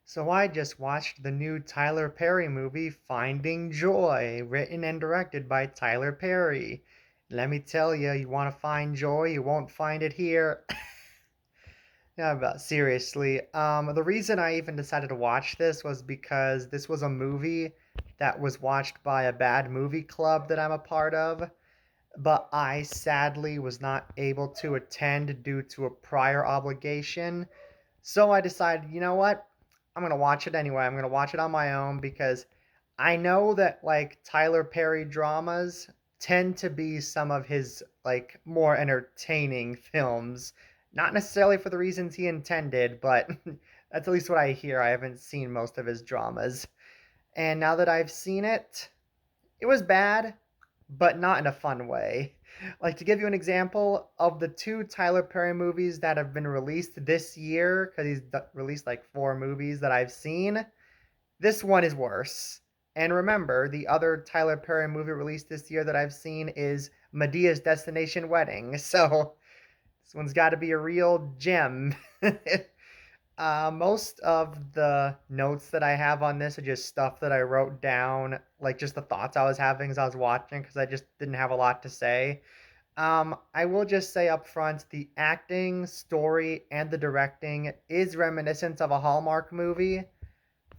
So I just watched the new Tyler Perry movie, Finding Joy, written and directed by Tyler Perry. Let me tell you, you want to find joy, you won't find it here. Yeah, but seriously, the reason I even decided to watch this was because this was a movie that was watched by a bad movie club that I'm a part of, but I sadly was not able to attend due to a prior obligation. So I decided, you know what? I'm going to watch it anyway. I'm going to watch it on my own because I know that like Tyler Perry dramas tend to be some of his like more entertaining films. Not necessarily for the reasons he intended, but that's at least what I hear. I haven't seen most of his dramas. And now that I've seen it, it was bad, but not in a fun way. Like to give you an example of the two Tyler Perry movies that have been released this year, because released like four movies that I've seen, this one is worse. And remember, the other Tyler Perry movie released this year that I've seen is Medea's Destination Wedding. So this one's got to be a real gem. Most of the notes that I have on this are just stuff that I wrote down, like just the thoughts I was having as I was watching, because I just didn't have a lot to say. I will just say up front, the acting, story, and the directing is reminiscent of a Hallmark movie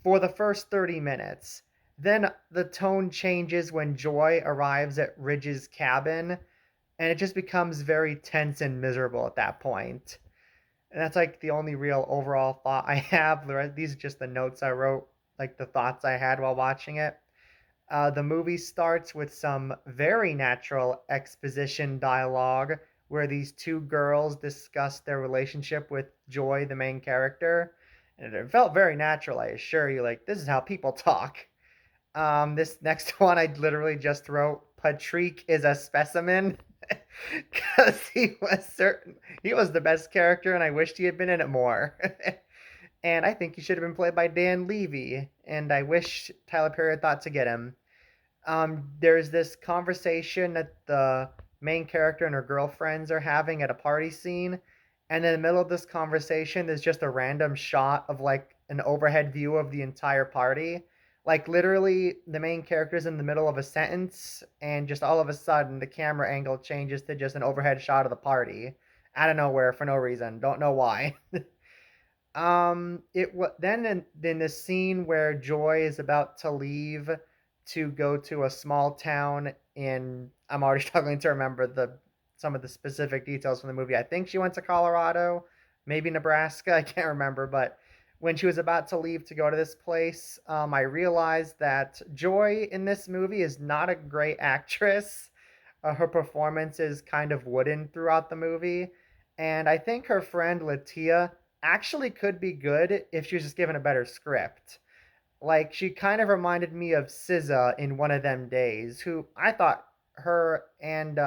for the first 30 minutes. Then the tone changes when Joy arrives at Ridge's cabin, and it just becomes very tense and miserable at that point. And that's like the only real overall thought I have. These are just the notes I wrote, like the thoughts I had while watching it. The movie starts with some very natural exposition dialogue where these two girls discuss their relationship with Joy, the main character. And it felt very natural, I assure you. Like, this is how people talk. This next one, I literally just wrote Patrick is a specimen because he was the best character, and I wished he had been in it more. And I think he should have been played by Dan Levy, and I wish Tyler Perry had thought to get him. There's this conversation that the main character and her girlfriends are having at a party scene, and in the middle of this conversation, there's just a random shot of like an overhead view of the entire party. Like literally, the main character's in the middle of a sentence, and just all of a sudden, the camera angle changes to just an overhead shot of the party out of nowhere for no reason. Don't know why. It was then in this scene where Joy is about to leave to go to a small town in. I'm already struggling to remember the some of the specific details from the movie. I think she went to Colorado, maybe Nebraska. I can't remember, but when she was about to leave to go to this place, I realized that Joy in this movie is not a great actress. Her performance is kind of wooden throughout the movie, and I think her friend Latia actually could be good if she was just given a better script. Like she kind of reminded me of SZA in One of Them Days, who I thought her and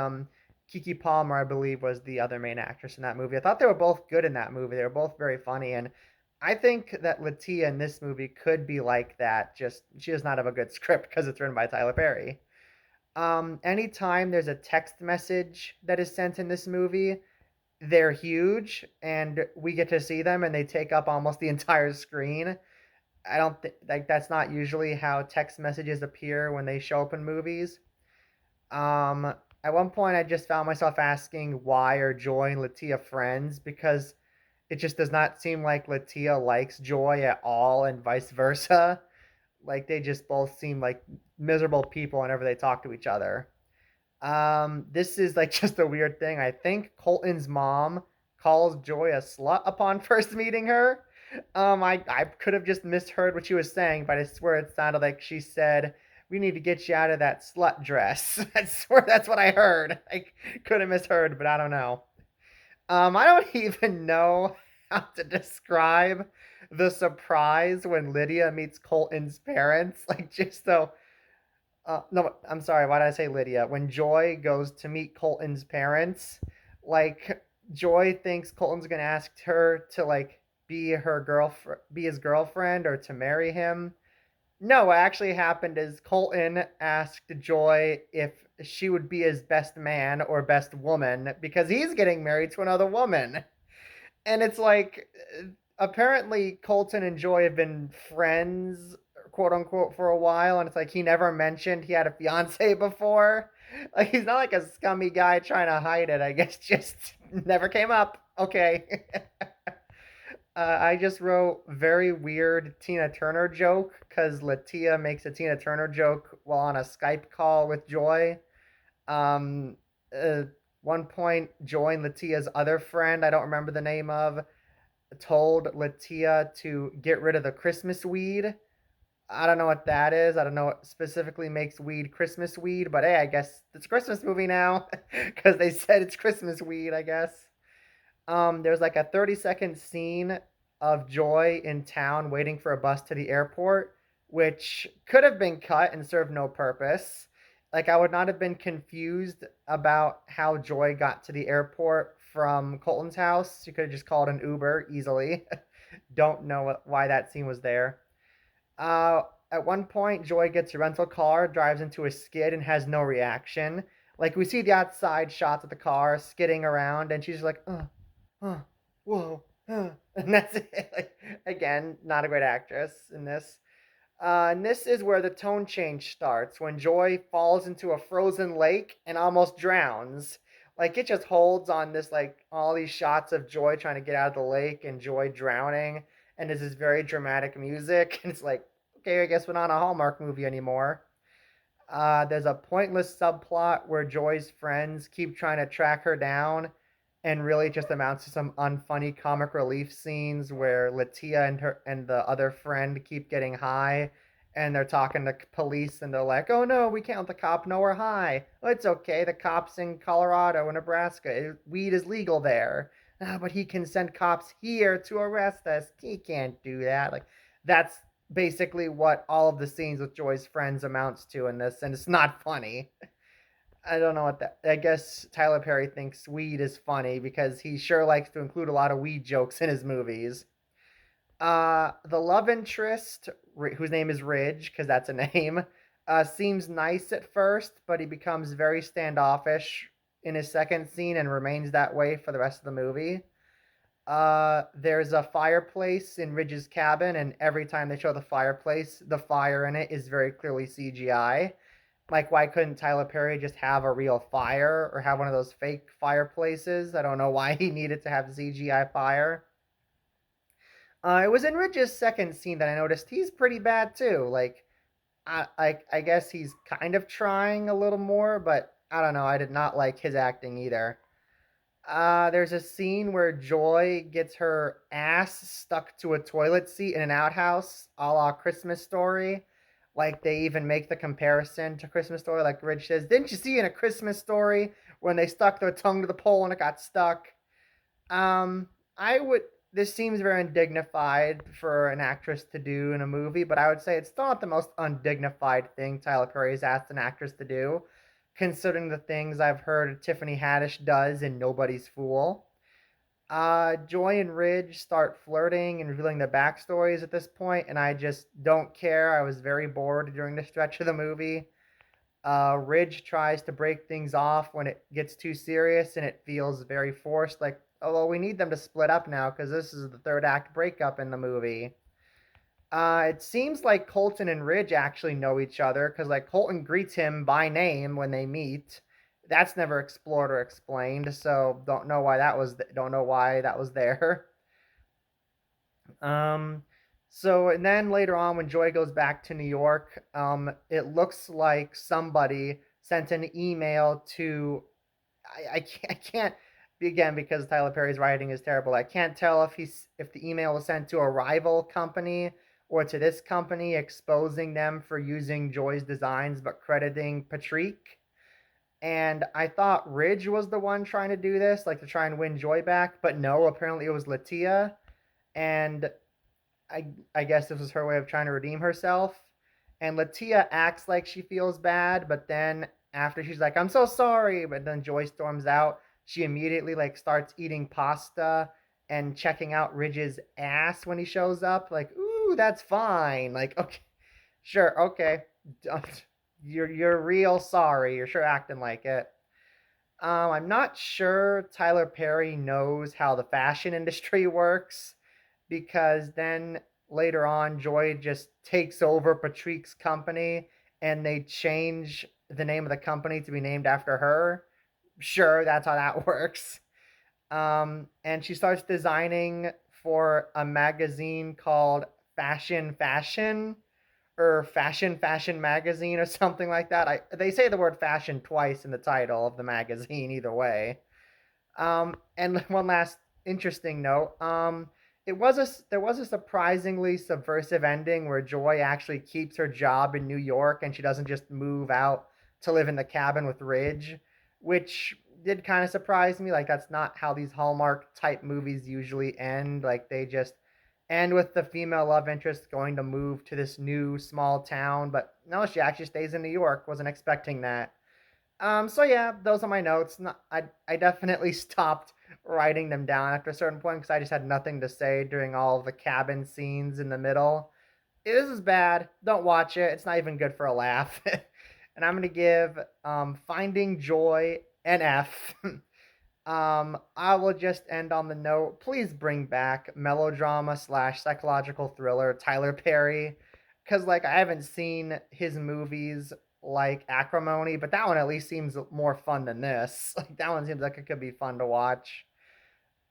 Kiki Palmer, I believe, was the other main actress in that movie. I thought they were both good in that movie. They were both very funny, and I think that Latia in this movie could be like that. Just she does not have a good script because it's written by Tyler Perry. Anytime there's a text message that is sent in this movie, they're huge, and we get to see them, and they take up almost the entire screen. I don't think like that's not usually how text messages appear when they show up in movies. At one point, I just found myself asking why are Joy and Latia friends because it just does not seem like Latia likes Joy at all, and vice versa. Like they just both seem like miserable people whenever they talk to each other. This is like just a weird thing. I think Colton's mom calls Joy a slut upon first meeting her. I could have just misheard what she was saying, but I swear it sounded like she said, "We need to get you out of that slut dress." I swear that's what I heard. I could have misheard, but I don't know. I don't even know how to describe the surprise when Lydia meets Colton's parents. Like, just so no, I'm sorry. Why did I say Lydia? When Joy goes to meet Colton's parents, like Joy thinks Colton's gonna ask her to like be her girlfriend, be his girlfriend, or to marry him. No, what actually happened is Colton asked Joy if she would be his best man or best woman because he's getting married to another woman. And it's like, apparently Colton and Joy have been friends, quote unquote, for a while, and it's like he never mentioned he had a fiance before. Like he's not like a scummy guy trying to hide it. I guess just never came up. Okay. I just wrote very weird Tina Turner joke because Latia makes a Tina Turner joke while on a Skype call with Joy. Um, uh, One point, Joy and Latia's other friend, I don't remember the name of, told Latia to get rid of the Christmas weed. I don't know what that is. I don't know what specifically makes weed Christmas weed, but hey, I guess it's a Christmas movie now because they said it's Christmas weed, I guess. There's like a 30-second scene of Joy in town waiting for a bus to the airport, which could have been cut and served no purpose. Like, I would not have been confused about how Joy got to the airport from Colton's house. She could have just called an Uber easily. Don't know why that scene was there. Uh, at one point, Joy gets a rental car, drives into a skid, and has no reaction. Like, we see the outside shots of the car skidding around, and she's like, whoa, and that's it. Like, again, not a great actress in this. And this is where the tone change starts when Joy falls into a frozen lake and almost drowns. Like it just holds on this like all these shots of Joy trying to get out of the lake and Joy drowning, and there's this very dramatic music, and it's like, okay, I guess we're not a Hallmark movie anymore. There's a pointless subplot where Joy's friends keep trying to track her down, and really just amounts to some unfunny comic relief scenes where Latia and her and the other friend keep getting high, and they're talking to police, and they're like, "Oh no, we can't let the cop know we're high. Oh, it's okay. The cops in Colorado and Nebraska, weed is legal there. But he can send cops here to arrest us. He can't do that." Like that's basically what all of the scenes with Joy's friends amounts to in this, and it's not funny. I don't know what that. I guess Tyler Perry thinks weed is funny because he sure likes to include a lot of weed jokes in his movies. The love interest, whose name is Ridge, because that's a name, seems nice at first, but he becomes very standoffish in his second scene and remains that way for the rest of the movie. There's a fireplace in Ridge's cabin, and every time they show the fireplace, the fire in it is very clearly CGI. Like, why couldn't Tyler Perry just have a real fire or have one of those fake fireplaces? I don't know why he needed to have CGI fire. It was in Ridge's second scene that I noticed he's pretty bad too. Like, I guess he's kind of trying a little more, but I don't know. I did not like his acting either. There's a scene where Joy gets her ass stuck to a toilet seat in an outhouse, a la Christmas Story. Like they even make the comparison to Christmas Story. Like Ridge says, "Didn't you see in a Christmas Story when they stuck their tongue to the pole and it got stuck?" I would. This seems very undignified for an actress to do in a movie, but I would say it's still not the most undignified thing Tyler Perry has asked an actress to do, considering the things I've heard Tiffany Haddish does in Nobody's Fool. Joy and Ridge start flirting and revealing their backstories at this point, and I just don't care. I was very bored during the stretch of the movie. Ridge tries to break things off when it gets too serious, and it feels very forced. Like, oh, well, we need them to split up now because this is the third act breakup in the movie. It seems like Colton and Ridge actually know each other because, like, Colton greets him by name when they meet. That's never explored or explained, so don't know why that was there. Um, so and then later on, when Joy goes back to New York, it looks like somebody sent an email to I can't again because Tyler Perry's writing is terrible. I can't tell if the email was sent to a rival company or to this company exposing them for using Joy's designs but crediting Patrick. And I thought Ridge was the one trying to do this, like to try and win Joy back, but no, apparently it was Latia. And I guess this was her way of trying to redeem herself. And Latia acts like she feels bad, but then after she's like, "I'm so sorry," but then Joy storms out, she immediately like starts eating pasta and checking out Ridge's ass when he shows up. Like, ooh, that's fine. Like, okay, sure, okay, you're real sorry. You're sure acting like it. I'm not sure Tyler Perry knows how the fashion industry works because then later on, Joy just takes over Patrique's company and they change the name of the company to be named after her. Sure, that's how that works. And she starts designing for a magazine called Fashion Fashion or Fashion Magazine or something like that. They say the word fashion twice in the title of the magazine either way. And one last interesting note. There was a surprisingly subversive ending where Joy actually keeps her job in New York and she doesn't just move out to live in the cabin with Ridge, which did kind of surprise me. Like that's not how these Hallmark type movies usually end. Like they just end with the female love interest going to move to this new small town, but no, she actually stays in New York. Wasn't expecting that. So yeah, those are my notes. I definitely stopped writing them down after a certain point because I just had nothing to say during all of the cabin scenes in the middle. This is bad. Don't watch it. It's not even good for a laugh. And I'm gonna give Finding Joy an F. I will just end on the note. Please bring back melodrama slash psychological thriller Tyler Perry, because like I haven't seen his movies like Acrimony, but that one at least seems more fun than this. Like that one seems like it could be fun to watch.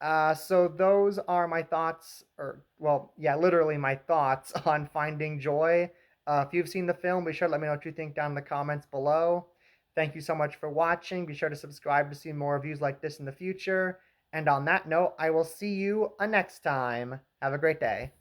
So those are my thoughts, or well, yeah, literally my thoughts on Finding Joy. If you've seen the film, be sure to let me know what you think down in the comments below. Thank you so much for watching. Be sure to subscribe to see more reviews like this in the future. And on that note, I will see you next time. Have a great day.